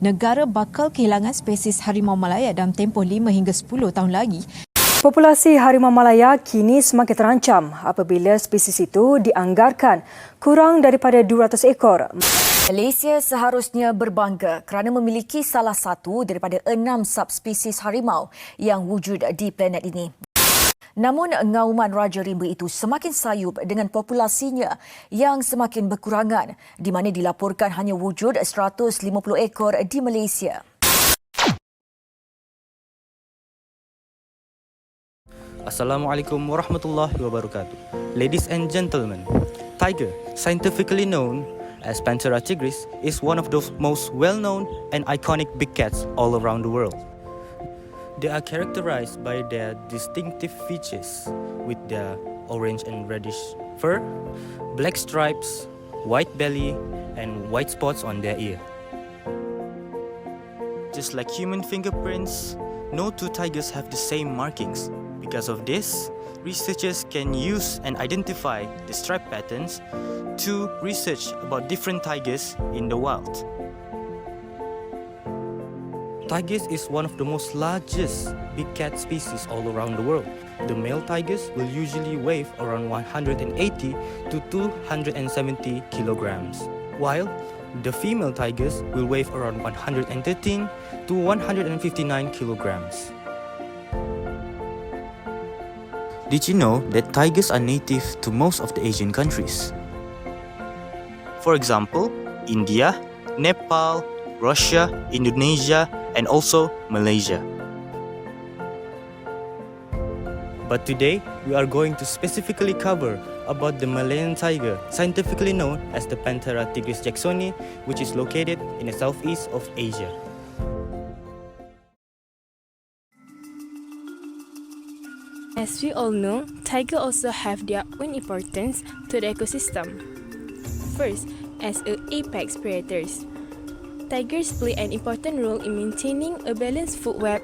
negara bakal kehilangan spesies harimau Malaya dalam tempoh 5 hingga 10 tahun lagi. Populasi harimau Malaya kini semakin terancam apabila spesies itu dianggarkan kurang daripada 200 ekor. Malaysia seharusnya berbangga kerana memiliki salah satu daripada 6 subspesies harimau yang wujud di planet ini. Namun, ngauman Raja Rimba itu semakin sayup dengan populasinya yang semakin berkurangan, di mana dilaporkan hanya wujud 150 ekor di Malaysia. Assalamualaikum warahmatullahi wabarakatuh. Ladies and gentlemen, tiger, scientifically known as Panthera tigris, is one of the most well-known and iconic big cats all around the world. They are characterized by their distinctive features with their orange and reddish fur, black stripes, white belly, and white spots on their ear. Just like human fingerprints, no two tigers have the same markings. Because of this, researchers can use and identify the stripe patterns to research about different tigers in the wild. Tigers is one of the most largest big cat species all around the world. The male tigers will usually weigh around 180 to 270 kilograms, while the female tigers will weigh around 113 to 159 kilograms. Did you know that tigers are native to most of the Asian countries? For example, India, Nepal, Russia, Indonesia, and also Malaysia. But today, we are going to specifically cover about the Malayan tiger, scientifically known as the Panthera tigris jacksoni, which is located in the southeast of Asia. As we all know, tigers also have their own importance to the ecosystem. First, as apex predators, tigers play an important role in maintaining a balanced food web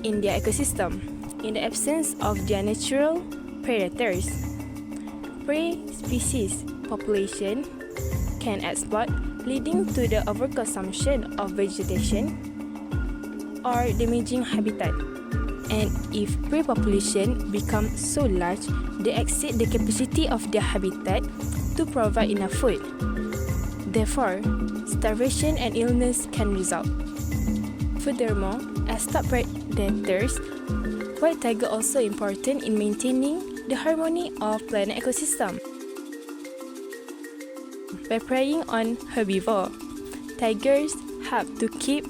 in their ecosystem. In the absence of their natural predators, prey species population can exploit, leading to the overconsumption of vegetation or damaging habitat. And if prey population becomes so large, they exceed the capacity of their habitat to provide enough food. Therefore, starvation and illness can result. Furthermore, as top predators, white tiger also important in maintaining the harmony of planet ecosystem. By preying on herbivore, tigers help to keep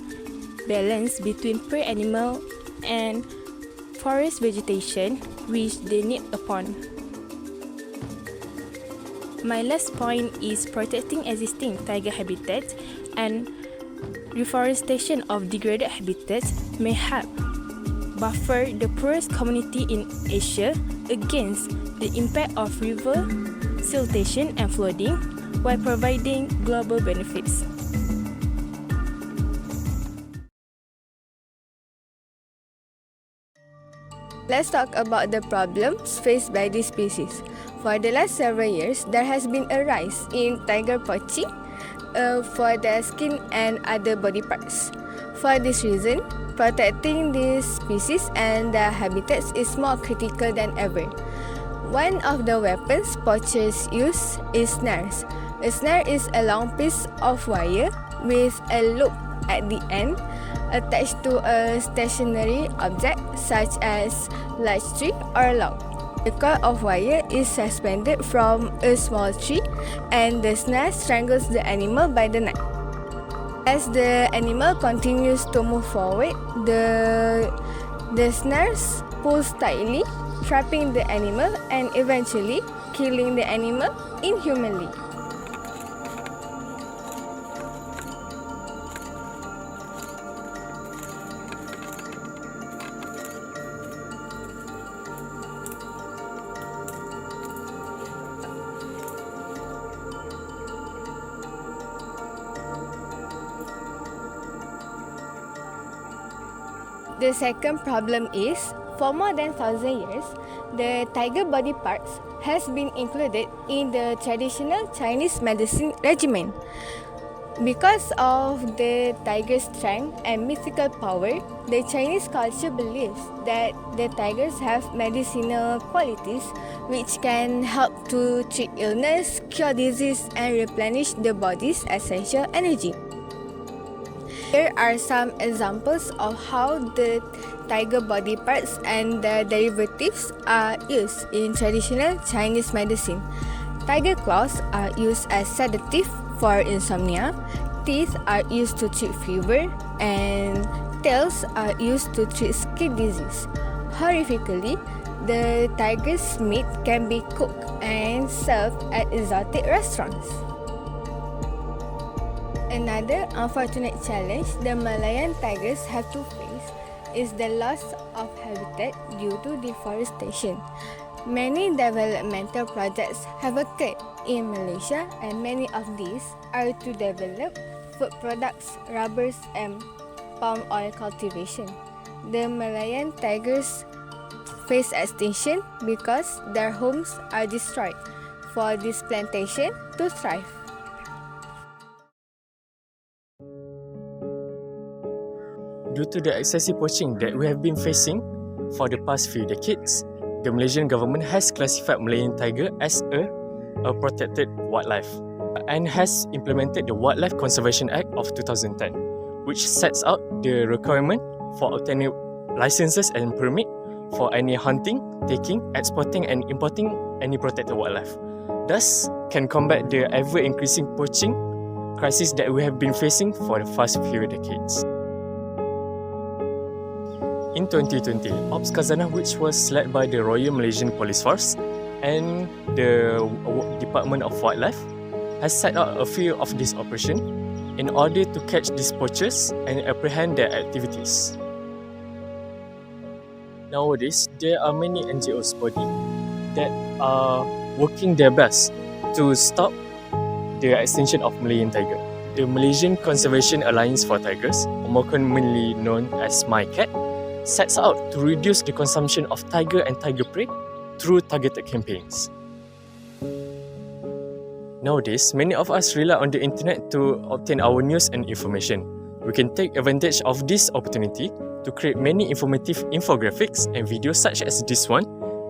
balance between prey animal and forest vegetation, which they need upon. My last point is protecting existing tiger habitats, and reforestation of degraded habitats may help buffer the poorest community in Asia against the impact of river siltation and flooding, while providing global benefits. Let's talk about the problems faced by this species. For the last several years, there has been a rise in tiger poaching for their skin and other body parts. For this reason, protecting these species and their habitats is more critical than ever. One of the weapons poachers use is snares. A snare is a long piece of wire with a loop at the end attached to a stationary object such as large tree or log. The cord of wire is suspended from a small tree and the snare strangles the animal by the neck. As the animal continues to move forward, the snares pulls tightly, trapping the animal and eventually killing the animal inhumanly. The second problem is, for more than 1,000 years, the tiger body parts has been included in the traditional Chinese medicine regimen. Because of the tiger's strength and mythical power, the Chinese culture believes that the tigers have medicinal qualities which can help to treat illness, cure disease and replenish the body's essential energy. Here are some examples of how the tiger body parts and their derivatives are used in traditional Chinese medicine. Tiger claws are used as sedative for insomnia, teeth are used to treat fever, and tails are used to treat skin disease. Horrifically, the tiger's meat can be cooked and served at exotic restaurants. Another unfortunate challenge the Malayan tigers have to face is the loss of habitat due to deforestation. Many developmental projects have occurred in Malaysia, and many of these are to develop food products, rubbers and palm oil cultivation. The Malayan tigers face extinction because their homes are destroyed for this plantation to thrive. Due to the excessive poaching that we have been facing for the past few decades, the Malaysian government has classified Malayan tiger as a protected wildlife and has implemented the Wildlife Conservation Act of 2010, which sets out the requirement for obtaining licenses and permit for any hunting, taking, exporting and importing any protected wildlife. Thus, can combat the ever-increasing poaching crisis that we have been facing for the past few decades. In 2020, Ops Khazanah, which was led by the Royal Malaysian Police Force and the Department of Wildlife, has set out a few of these operations in order to catch these poachers and apprehend their activities. Nowadays, there are many NGOs body that are working their best to stop the extinction of Malayan tiger. The Malaysian Conservation Alliance for Tigers, more commonly known as MyCat, sets out to reduce the consumption of tiger and tiger prey through targeted campaigns. Nowadays, many of us rely on the internet to obtain our news and information. We can take advantage of this opportunity to create many informative infographics and videos such as this one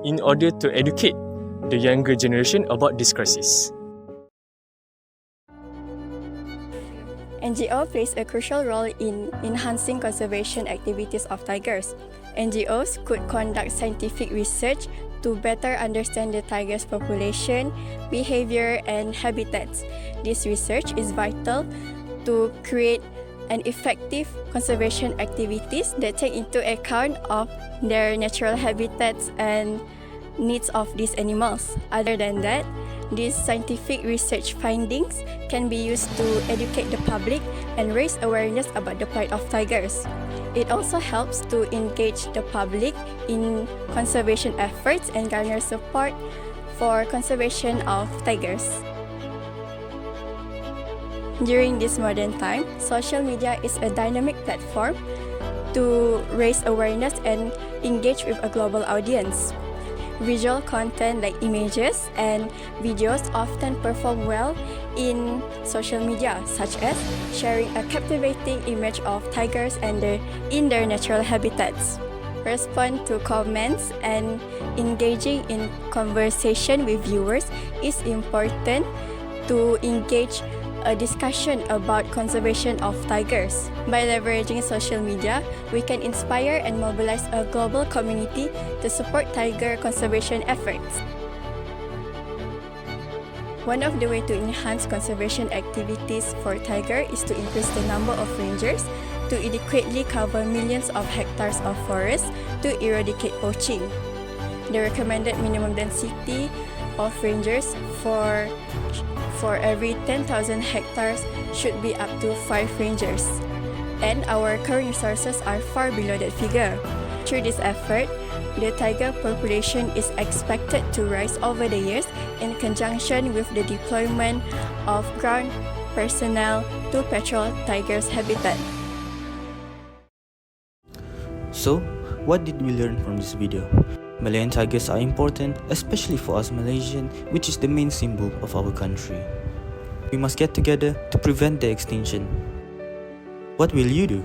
in order to educate the younger generation about this crisis. NGO plays a crucial role in enhancing conservation activities of tigers. NGOs could conduct scientific research to better understand the tiger's population, behavior, and habitats. This research is vital to create an effective conservation activities that take into account of their natural habitats and needs of these animals. Other than that, these scientific research findings can be used to educate the public and raise awareness about the plight of tigers. It also helps to engage the public in conservation efforts and garner support for conservation of tigers. During this modern time, social media is a dynamic platform to raise awareness and engage with a global audience. Visual content like images and videos often perform well in social media, such as sharing a captivating image of tigers and in their natural habitats. Respond to comments and engaging in conversation with viewers is important to engage a discussion about conservation of tigers. By leveraging social media, we can inspire and mobilize a global community to support tiger conservation efforts. One of the ways to enhance conservation activities for tiger is to increase the number of rangers to adequately cover millions of hectares of forest to eradicate poaching. The recommended minimum density of rangers for every 10,000 hectares should be up to 5 rangers, and our current resources are far below that figure. Through this effort, the tiger population is expected to rise over the years in conjunction with the deployment of ground personnel to patrol tigers' habitat. So, what did we learn from this video? Malayan tigers are important, especially for us Malaysians, which is the main symbol of our country. We must get together to prevent their extinction. What will you do?